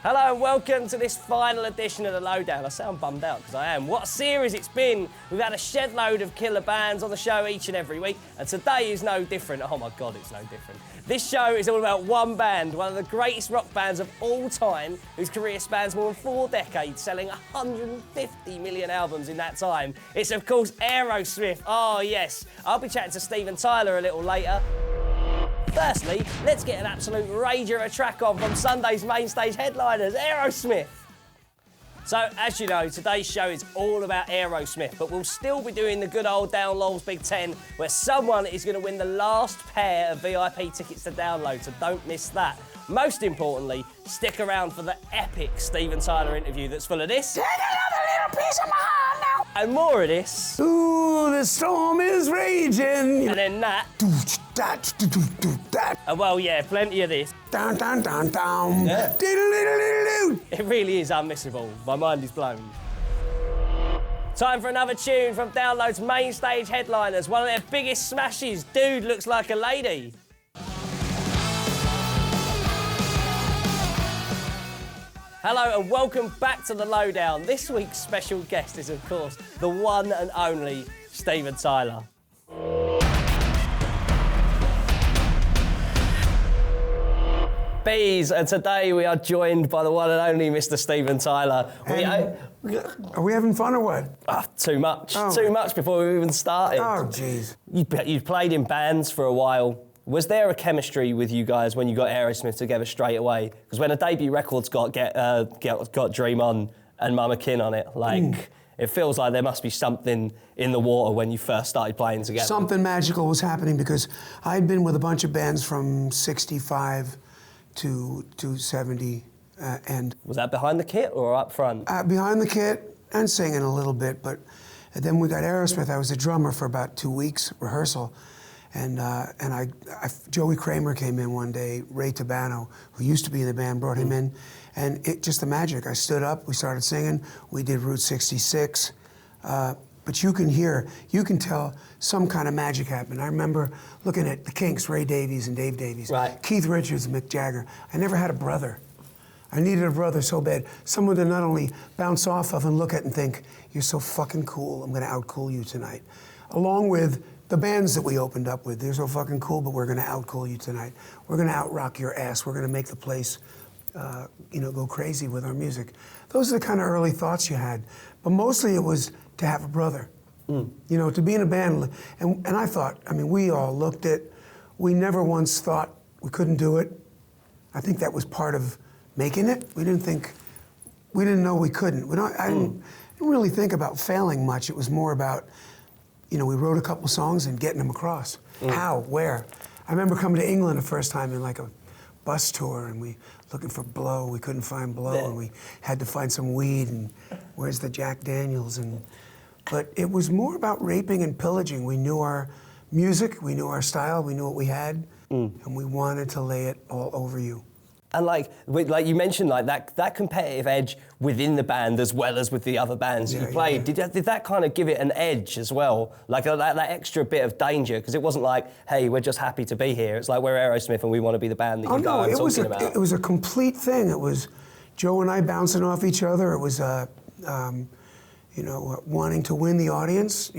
Hello and welcome to this final edition of the Lowdown. I sound bummed out because I am. What a series it's been. We've had a shed load of killer bands on the show each and every week, and today is no different. Oh my God, it's no different. This show is all about one band, one of the greatest rock bands of all time, whose career spans more than 4 decades, selling 150 million albums in that time. It's of course Aerosmith. Oh yes, I'll be chatting to Steven Tyler a little later. Firstly, let's get an absolute rager of a track on from Sunday's main stage headliners, Aerosmith. So, as you know, today's show is all about Aerosmith, but we'll still be doing the good old Down Lowell's Big Ten, where someone is going to win the last pair of VIP tickets to download, so don't miss that. Most importantly, stick around for the epic Steven Tyler interview that's full of this. Take another little piece of my heart now. And more of this. Ooh, the storm is raging. And then that. And well, yeah, plenty of this. Down, down, down, down. Yeah. Diddle-diddle-diddle-doo. It really is unmissable. My mind is blown. Time for another tune from Download's main stage headliners, one of their biggest smashes, Dude Looks Like a Lady. Hello and welcome back to the Lowdown. This week's special guest is, of course, the one and only Steven Tyler. Bees, and today we are joined by the one and only Mr. Steven Tyler. Are we having fun or what? Too much. Oh. Too much before we even started. Oh, jeez. You played in bands for a while. Was there a chemistry with you guys when you got Aerosmith together straight away? Because when a debut record's got Dream On and Mama Kin on it, it feels like there must be something in the water when you first started playing together. Something magical was happening because I'd been with a bunch of bands from 65 to 70, and... Was that behind the kit or up front? Behind the kit and singing a little bit, but then we got Aerosmith. I was a drummer for about 2 weeks rehearsal. And Joey Kramer came in one day, Ray Tabano, who used to be in the band, brought him in, and just the magic. I stood up, we started singing, we did Route 66, but you can tell some kind of magic happened. I remember looking at the Kinks, Ray Davies and Dave Davies, right. Keith Richards and Mick Jagger. I never had a brother. I needed a brother so bad. Someone to not only bounce off of and look at and think, you're so fucking cool, I'm gonna out-cool you tonight. Along with the bands that we opened up with, they're so fucking cool, but we're gonna out-cool you tonight. We're gonna out-rock your ass. We're gonna make the place, go crazy with our music. Those are the kind of early thoughts you had. But mostly it was to have a brother. To be in a band. And I thought, we all looked at, we never once thought we couldn't do it. I think that was part of making it. We didn't know we couldn't. I didn't really think about failing much. It was more about, we wrote a couple songs and getting them across. How, where? I remember coming to England the first time in like a bus tour and we looking for blow. We couldn't find blow and we had to find some weed and where's the Jack Daniels? But it was more about raping and pillaging. We knew our music, we knew our style, we knew what we had, and we wanted to lay it all over you. And like you mentioned, that competitive edge within the band as well as with the other bands you played. Yeah. Did that kind of give it an edge as well? Like that extra bit of danger? Because it wasn't like, hey, we're just happy to be here. It's like we're Aerosmith and we want to be the band that you go and talking about. It was a complete thing. It was Joe and I bouncing off each other. It was, wanting to win the audience,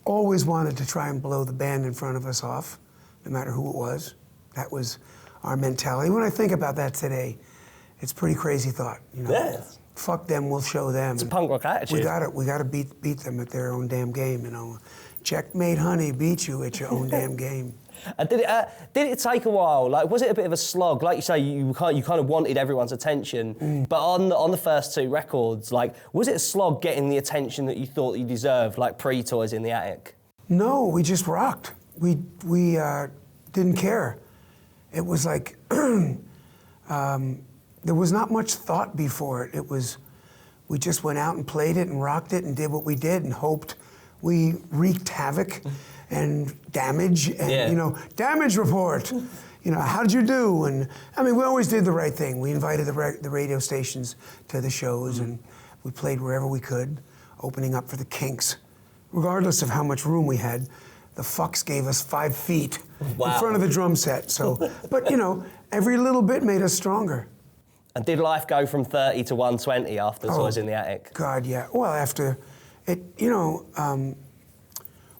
Always wanted to try and blow the band in front of us off, no matter who it was. That was our mentality. When I think about that today, it's a pretty crazy thought. Yes. Fuck them, we'll show them. It's a punk rock attitude. We gotta beat them at their own damn game. Checkmate, honey, beat you at your own damn game. And did it take a while? Like, was it a bit of a slog? Like you say, you kind of wanted everyone's attention, but on the first 2 records, was it a slog getting the attention that you thought you deserved, like pre-Toys in the Attic? No, we just rocked. We didn't care. It was like, there was not much thought before it. We just went out and played it and rocked it and did what we did and hoped we wreaked havoc and damage and, damage report. How'd you do? And we always did the right thing. We invited the radio stations to the shows and we played wherever we could, opening up for the Kinks. Regardless of how much room we had, the fucks gave us 5 feet in front of the drum set. So, but every little bit made us stronger. And did life go from 30 to 120 after Toys in the Attic? God, yeah. Well, after it,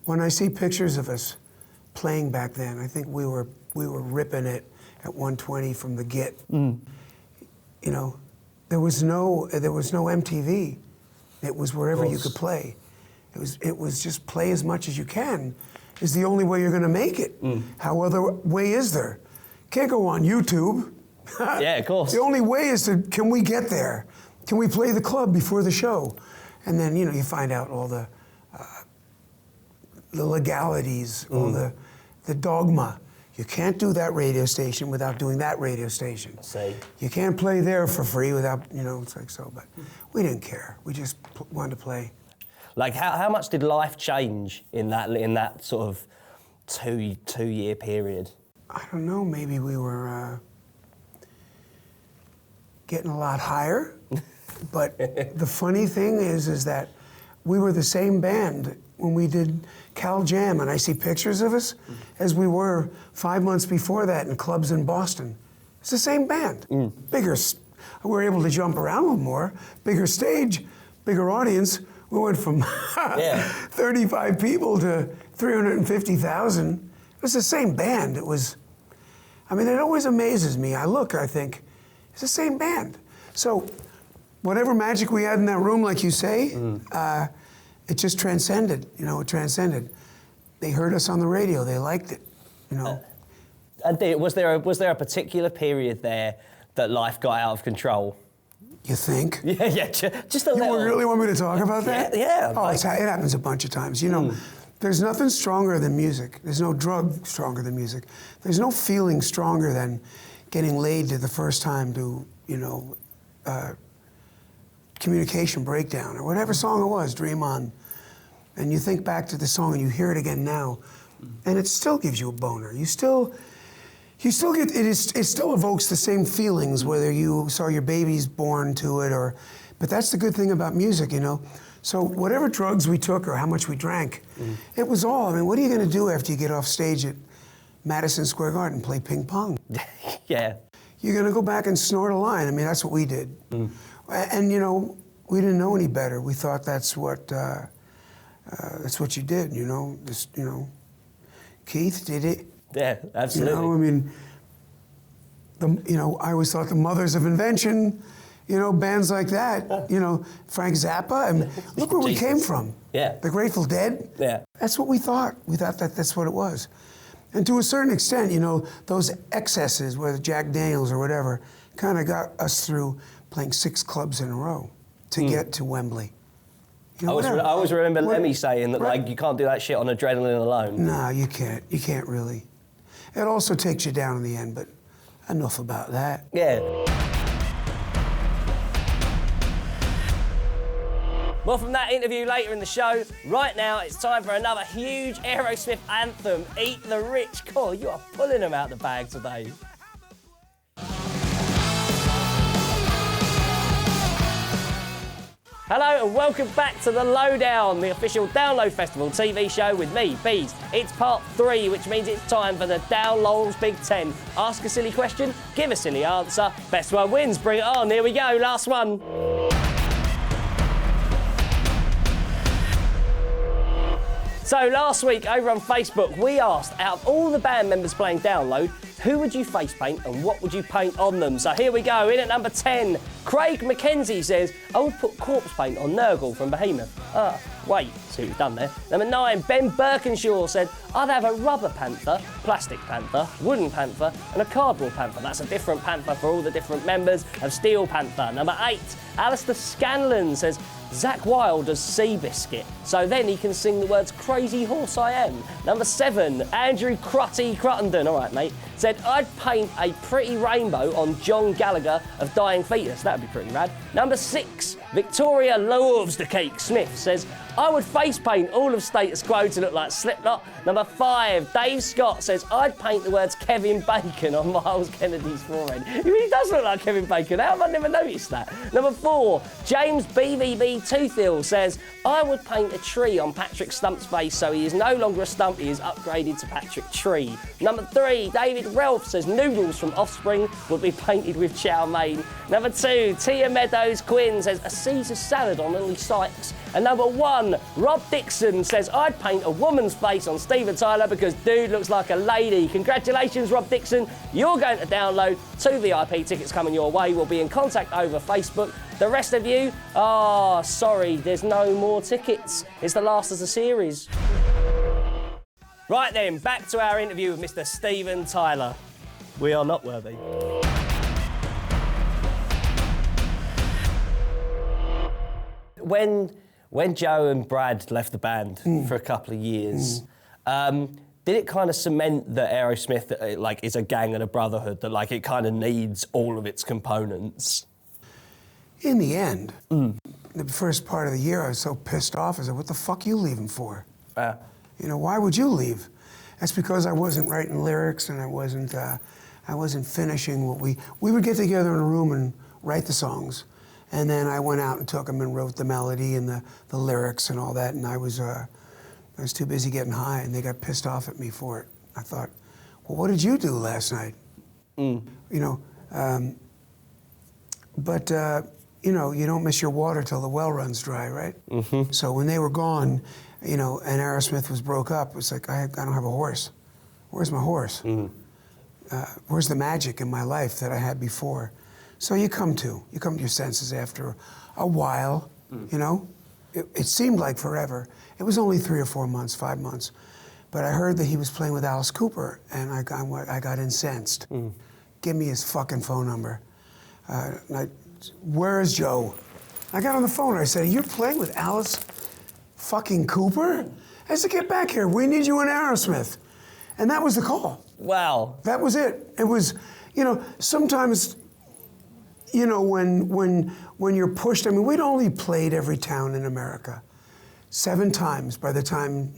when I see pictures of us playing back then, I think we were ripping it at 120 from the get. You know, there was no MTV. It was wherever you could play. It was just play as much as you can is the only way you're going to make it. How other way is there? Can't go on YouTube. Yeah, of course. The only way is can we get there? Can we play the club before the show? And then, you find out all the legalities, all the dogma. You can't do that radio station without doing that radio station. See. You can't play there for free without, it's like so. But we didn't care. We just wanted to play. Like, how much did life change in that sort of two-year period? I don't know. Maybe we were getting a lot higher. But the funny thing is that we were the same band when we did Cal Jam, and I see pictures of us as we were 5 months before that in clubs in Boston. It's the same band. Bigger, we were able to jump around a little more, bigger stage, bigger audience. We went from 35 people to 350,000. It was the same band. It always amazes me. I think, it's the same band. So whatever magic we had in that room, like you say, it just transcended. It transcended. They heard us on the radio. They liked it. And was there a particular period there that life got out of control? You think? Yeah, just a little. You really want me to talk about that? Yeah. Oh, it happens a bunch of times. There's nothing stronger than music. There's no drug stronger than music. There's no feeling stronger than getting laid to the first time to, communication breakdown or whatever song it was, Dream On. And you think back to the song and you hear it again now, and it still gives you a boner. You still get it still evokes the same feelings whether you saw your babies born to it but that's the good thing about music, So whatever drugs we took or how much we drank, it was all. What are you going to do after you get off stage at Madison Square Garden, play ping pong? Yeah. You're going to go back and snort a line. That's what we did. And we didn't know any better. We thought that's what you did. Keith did it. Yeah, absolutely. I always thought the mothers of invention, bands like that, Frank Zappa, look where we came from. Yeah. The Grateful Dead. Yeah. That's what we thought. We thought that's what it was. And to a certain extent, those excesses, whether Jack Daniels or whatever, kind of got us through playing 6 clubs in a row to get to Wembley. I always remember Lemmy saying that, you can't do that shit on adrenaline alone. No, you can't. You can't really. It also takes you down in the end, but enough about that. Yeah. Well, from that interview later in the show, right now it's time for another huge Aerosmith anthem, Eat the Rich. God, you are pulling them out the bag today. Hello and welcome back to the Lowdown, the official Download Festival TV show with me, Bees. It's part 3, which means it's time for the Download's Big 10. Ask a silly question, give a silly answer, best one wins, bring it on, here we go, last one. So last week over on Facebook, we asked, out of all the band members playing Download, who would you face paint and what would you paint on them? So here we go, in at number 10, Craig McKenzie says, I would put corpse paint on Nurgle from Behemoth. Wait, see what you've done there. Number 9, Ben Birkinshaw said, I'd have a rubber panther, plastic panther, wooden panther and a cardboard panther. That's a different panther for all the different members of Steel Panther. Number 8, Alistair Scanlon says, Zach Wilde does Seabiscuit, so then he can sing the words Crazy Horse I Am. Number 7, Andrew Cruttenden, all right mate, said I'd paint a pretty rainbow on John Gallagher of Dying Fetus. That'd be pretty rad. Number 6, Victoria Loves the Cake Smith says I would face paint all of Status Quo to look like Slipknot. Number 5, Dave Scott says, I'd paint the words Kevin Bacon on Miles Kennedy's forehead. He really does look like Kevin Bacon. How have I never noticed that? Number 4, James BVB Toothill says, I would paint a tree on Patrick Stump's face so he is no longer a stump, he is upgraded to Patrick Tree. Number 3, David Relf says Noodles from Offspring would be painted with chow mein. Number 2, Tia Meadows Quinn says a Caesar salad on Lily Sykes. And number 1, Rob Dixon says I'd paint a woman's face on Steven Tyler because dude looks like a lady. Congratulations, Rob Dixon. You're going to download 2 VIP tickets coming your way. We'll be in contact over Facebook. The rest of you, sorry, there's no more tickets. It's the last of the series. Right then, back to our interview with Mr. Steven Tyler. We are not worthy. When Joe and Brad left the band for a couple of years, did it kind of cement that Aerosmith is a gang and a brotherhood, that it kind of needs all of its components? In the end, the first part of the year, I was so pissed off. I said, what the fuck are you leaving for? Why would you leave? That's because I wasn't writing lyrics and I wasn't finishing what we would get together in a room and write the songs. And then I went out and took them and wrote the melody and the lyrics and all that. And I was too busy getting high, and they got pissed off at me for it. I thought, well, what did you do last night? You don't miss your water till the well runs dry, right? Mm-hmm. So when they were gone, and Aerosmith was broke up, it was like, I don't have a horse. Where's my horse? Mm-hmm. Where's the magic in my life that I had before? So you come to your senses after a while, It seemed like forever. It was only 3 or 4 months, 5 months. But I heard that he was playing with Alice Cooper, and I got incensed. Give me his fucking phone number. Where is Joe? I got on the phone, I said, you're playing with Alice fucking Cooper? I said, get back here, we need you in Aerosmith. And that was the call. Wow. That was it. It was, sometimes, when you're pushed, we'd only played every town in America 7 times by the time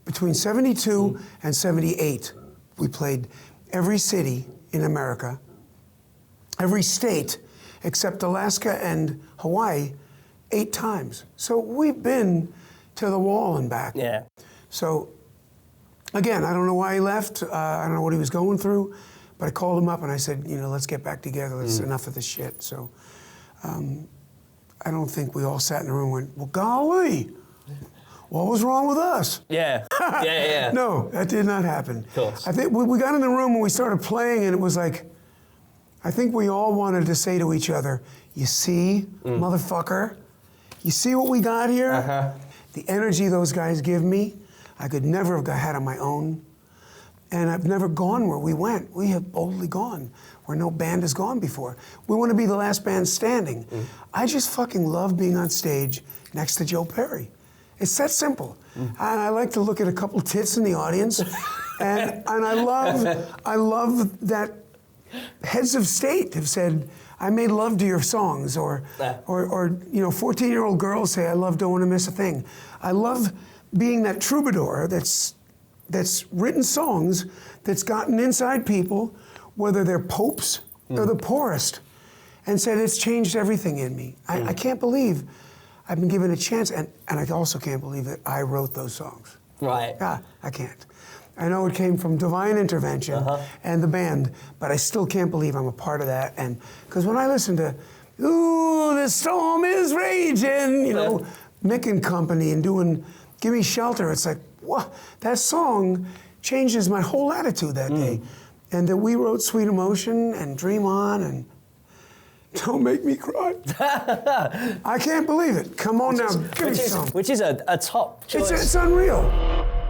between 72 and 78. We played every city in America, every state except Alaska and Hawaii 8 times. So we've been to the wall and back. Yeah. So, again, I don't know why he left. I don't know what he was going through. But I called him up and I said, let's get back together. It's enough of this shit. So I don't think we all sat in the room and went, well, golly, what was wrong with us? Yeah. Yeah. No, that did not happen. Of course. I think we got in the room and we started playing, and it was like, I think we all wanted to say to each other, you see, motherfucker, you see what we got here? Uh-huh. The energy those guys give me, I could never have had on my own. And I've never gone where we went. We have boldly gone where no band has gone before. We want to be the last band standing. I just fucking love being on stage next to Joe Perry. It's that simple. And I like to look at a couple tits in the audience. and I love that heads of state have said, I made love to your songs, or 14-year-old girls say, I love Don't Want to Miss a Thing. I love being that troubadour that's written songs that's gotten inside people, whether they're popes or the poorest, and said it's changed everything in me. I can't believe I've been given a chance, and I also can't believe that I wrote those songs. Right. I can't. I know it came from divine intervention and the band, but I still can't believe I'm a part of that. And because when I listen to, ooh, the storm is raging, Mick and Company and doing Give Me Shelter, it's like, what? That song changes my whole attitude that day. And then we wrote Sweet Emotion and Dream On and Don't Make Me Cry. I can't believe it. Come on now, give me some. Which is a top choice. It's unreal.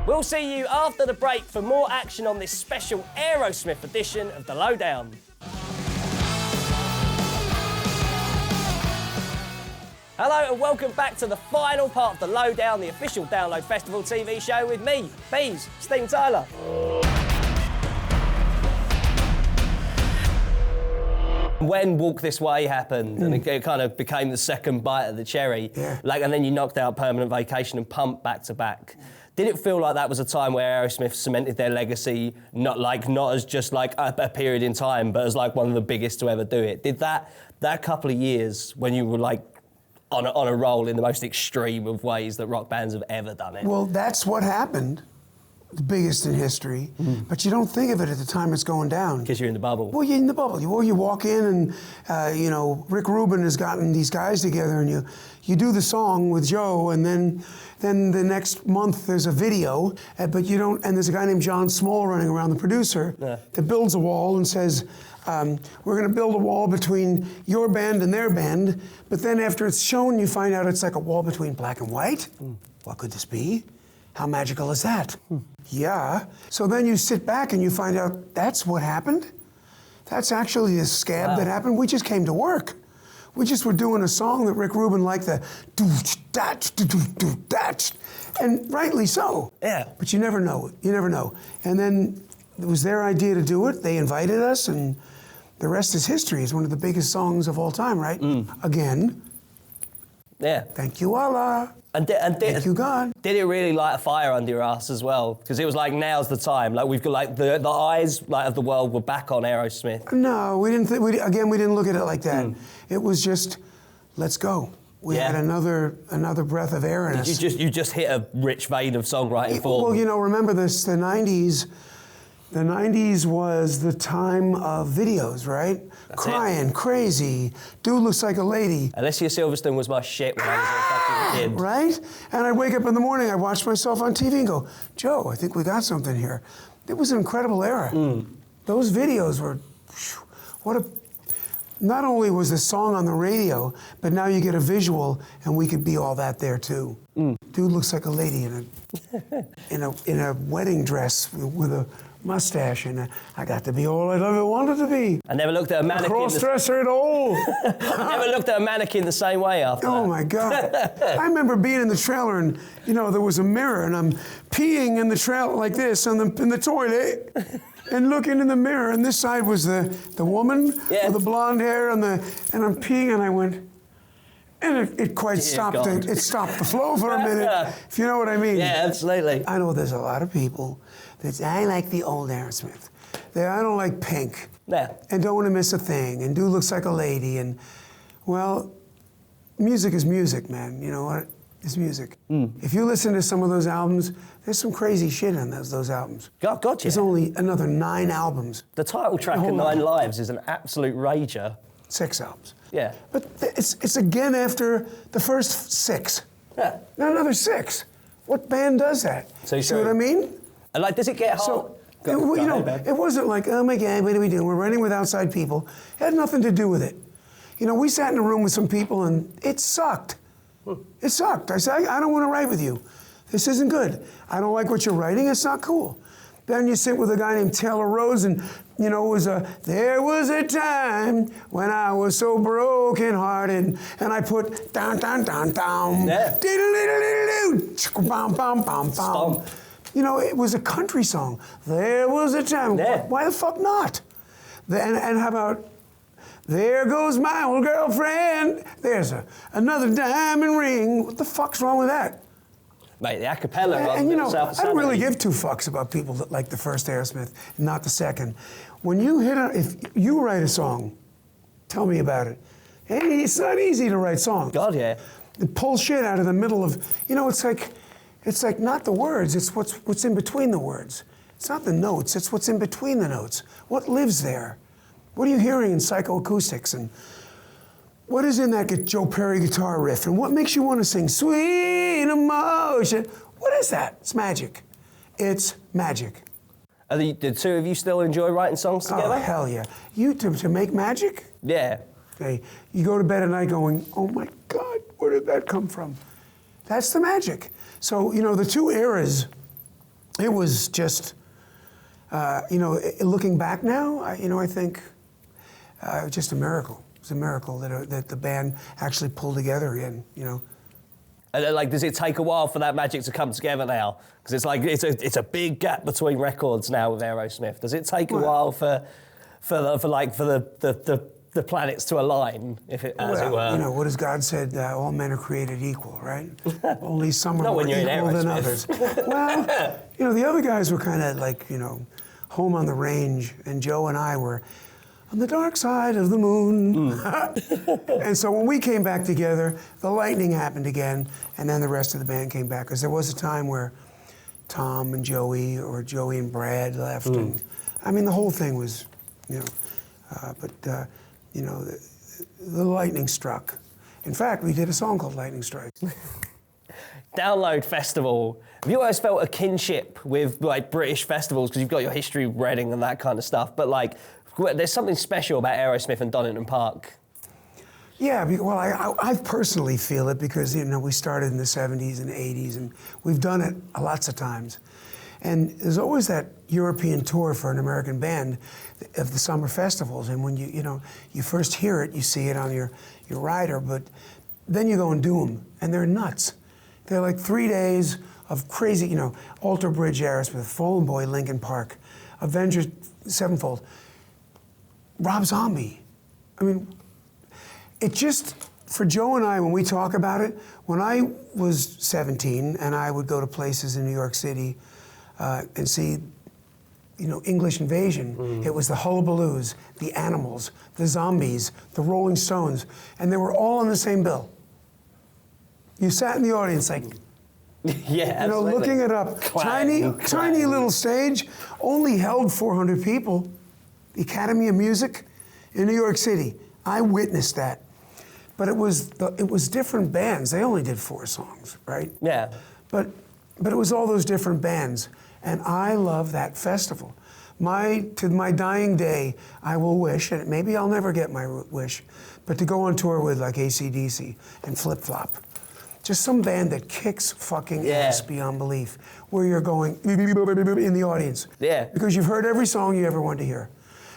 We'll see you after the break for more action on this special Aerosmith edition of The Lowdown. Hello and welcome back to the final part of The Lowdown, the official Download Festival TV show with me, Bees, Steven Tyler. When Walk This Way happened, and it kind of became the second bite of the cherry, Yeah. like, and then you knocked out Permanent Vacation and Pump back to back. Did it feel like that was a time where Aerosmith cemented their legacy, not as just like a period in time, but as like one of the biggest to ever do it? Did that couple of years when you were like on a roll in the most extreme of ways that rock bands have ever done it? Well, that's what happened. The biggest in history. But you don't think of it at the time it's going down. Because you're in the bubble. Well, you're in the bubble. You walk in and, Rick Rubin has gotten these guys together and you do the song with Joe and then the next month there's a video, but you don't, and there's a guy named John Small running around, the producer, that builds a wall and says, we're going to build a wall between your band and their band, but then after it's shown, you find out it's like a wall between black and white. What could this be? How magical is that? Yeah. So then you sit back and you find out that's what happened. That's actually the scab that happened. We just came to work. We just were doing a song that Rick Rubin liked, the and rightly so. Yeah. But you never know. You never know. And then it was their idea to do it. They invited us, and the rest is history. It's one of the biggest songs of all time, right? Again. Yeah. Thank you, Allah. Thank you, God. Did it really light a fire under your ass as well? Because it was like, now's the time. Like, we've got like the eyes like of the world were back on Aerosmith. No, we didn't. We didn't look at it like that. It was just, let's go. We had another breath of air in us. You just hit a rich vein of songwriting for. Well, remember this, the 90s. The 90s was the time of videos, right? That's Crying, crazy, dude looks like a lady. Alicia Silverstone was my shit when I was a fucking kid. Right? And I'd wake up in the morning, I'd watch myself on TV and go, Joe, I think we got something here. It was an incredible era. Those videos were, not only was the song on the radio, but now you get a visual and we could be all that there too. Dude looks like a lady in a wedding dress with a mustache, and I got to be all I'd ever wanted to be. I never looked at a mannequin. Cross-dresser at all. I never looked at a mannequin the same way after that. Oh my God. I remember being in the trailer and, there was a mirror and I'm peeing in the trailer like this in the toilet and looking in the mirror, and this side was the woman with the blonde hair and I'm peeing, and I went, and it quite stopped it. It stopped the flow for a minute, if you know what I mean. Yeah, absolutely. I know there's a lot of people that say, I like the old Aerosmith. I don't like Pink. Yeah. And Don't Want to Miss a Thing. And Dude Looks Like a Lady. And, well, music is music, man. You know what? It's music. If you listen to some of those albums, there's some crazy shit on those albums. Gotcha. There's only another 9 albums. The title track of 9 Lives is an absolute rager. 6 albums. Yeah. But it's again after the first 6. Yeah. Not another 6. What band does that? So See what I mean? And like, does it get hard? So, it wasn't like, oh my God, what are we doing? We're running with outside people. It had nothing to do with it. We sat in a room with some people and it sucked. It sucked. I said, I don't want to write with you. This isn't good. I don't like what you're writing. It's not cool. Then you sit with a guy named Taylor Rose, and it was there was a time when I was so broken-hearted, and I put down, bam, bam, bam, bam. It was a country song. There was a time. Yeah. Why the fuck not? And how about, there goes my old girlfriend. There's another diamond ring. What the fuck's wrong with that? Mate, the acapella And I don't really give 2 fucks about people that like the first Aerosmith, not the second. When you if you write a song, tell me about it. Hey, it's not easy to write songs. God, yeah. It pulls shit out of the middle of, it's like not the words, it's what's in between the words. It's not the notes, it's what's in between the notes. What lives there? What are you hearing in psychoacoustics? And what is in that Joe Perry guitar riff? And what makes you want to sing Sweet Emotion? What is that? It's magic. It's magic. Are the 2 of you still enjoy writing songs together? Oh, hell yeah. You, to make magic? Yeah. Okay. You go to bed at night going, oh my God, where did that come from? That's the magic. So, the 2 eras, it was just, looking back now, I think just a miracle. It was a miracle that the band actually pulled together again, And does it take a while for that magic to come together now? Because it's like it's a big gap between records now with Aerosmith. Does it take a while for the the planets to align, if it, as it were. You know, what has God said? All men are created equal, right? Only some are Not more when you're in equal than others. Aerosmith. Well, you know, the other guys were kind of like, you know, home on the range, and Joe and I were on the dark side of the moon. And so when we came back together, the lightning happened again, and then the rest of the band came back. Because there was a time where Tom and Joey, or Joey and Brad left. And, I mean, the whole thing was, you know, you know, the lightning struck. In fact, we did a song called Lightning Strikes. Download Festival. Have you always felt a kinship with like British festivals because you've got your history of Reading and that kind of stuff? But like, there's something special about Aerosmith and Donington Park. Yeah, well, I personally feel it because, you know, we started in the 70s and 80s, and we've done it lots of times. And there's always that European tour for an American band of the summer festivals. And when you know, you first hear it, you see it on your rider, but then you go and do them, and they're nuts. They're like 3 days of crazy, you know, Alter Bridge, Aerosmith, Fallen Boy, Linkin Park, Avengers Sevenfold, Rob Zombie. I mean, it just, for Joe and I, when we talk about it, when I was 17 and I would go to places in New York City and see, you know, English Invasion, it was the Hullabaloos, the Animals, the Zombies, the Rolling Stones, and they were all on the same bill. You sat in the audience like, yeah, you know, looking it up. Tiny little stage, only held 400 people. The Academy of Music in New York City. I witnessed that. But it was different bands. They only did 4 songs, right? Yeah. But it was all those different bands. And I love that festival. To my dying day, I will wish, and maybe I'll never get my wish, but to go on tour with like AC/DC and Flip Flop. Just some band that kicks fucking ass beyond belief, where you're going in the audience. Yeah. Because you've heard every song you ever wanted to hear.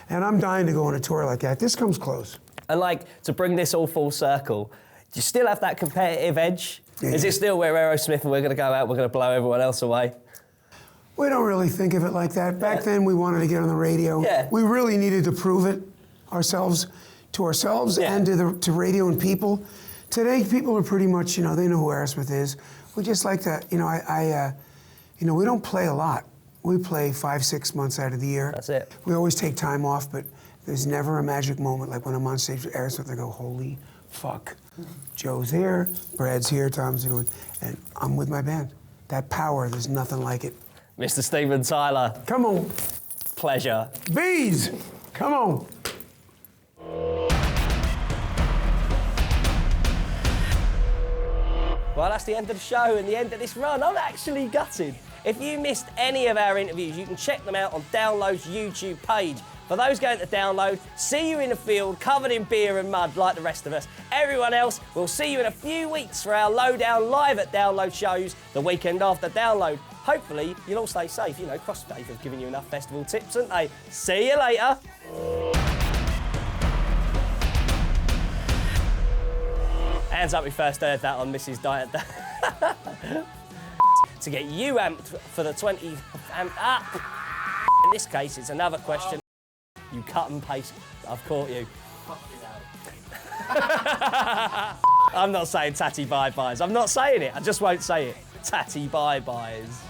And I'm dying to go on a tour like that. This comes close. And like, to bring this all full circle, do you still have that competitive edge? Yeah. Is it still we're Aerosmith and we're going to go out, we're going to blow everyone else away? We don't really think of it like that. Back then, we wanted to get on the radio. Yeah. We really needed to prove it to ourselves and to radio and people. Today, people are pretty much, you know, they know who Aerosmith is. We just like to, you know, you know, we don't play a lot. We play 5-6 months out of the year. That's it. We always take time off, but there's never a magic moment like when I'm on stage with Aerosmith, I go, holy fuck. Joe's here, Brad's here, Tom's here, and I'm with my band. That power, there's nothing like it. Mr. Steven Tyler. Come on. Pleasure. Bees, come on. Well, that's the end of the show and the end of this run. I'm actually gutted. If you missed any of our interviews, you can check them out on Download's YouTube page. For those going to Download, see you in the field covered in beer and mud like the rest of us. Everyone else, we'll see you in a few weeks for our Lowdown live at Download shows the weekend after Download. Hopefully, you'll all stay safe. You know, CrossFit have given you enough festival tips, haven't they? See you later. Hands up, we first heard that on Mrs. Diet. To get you amped for the 20 amped up. In this case, it's another question. You cut and paste. I've caught you. I'm not saying tatty bye-byes. I'm not saying it. I just won't say it. Tatty bye-byes.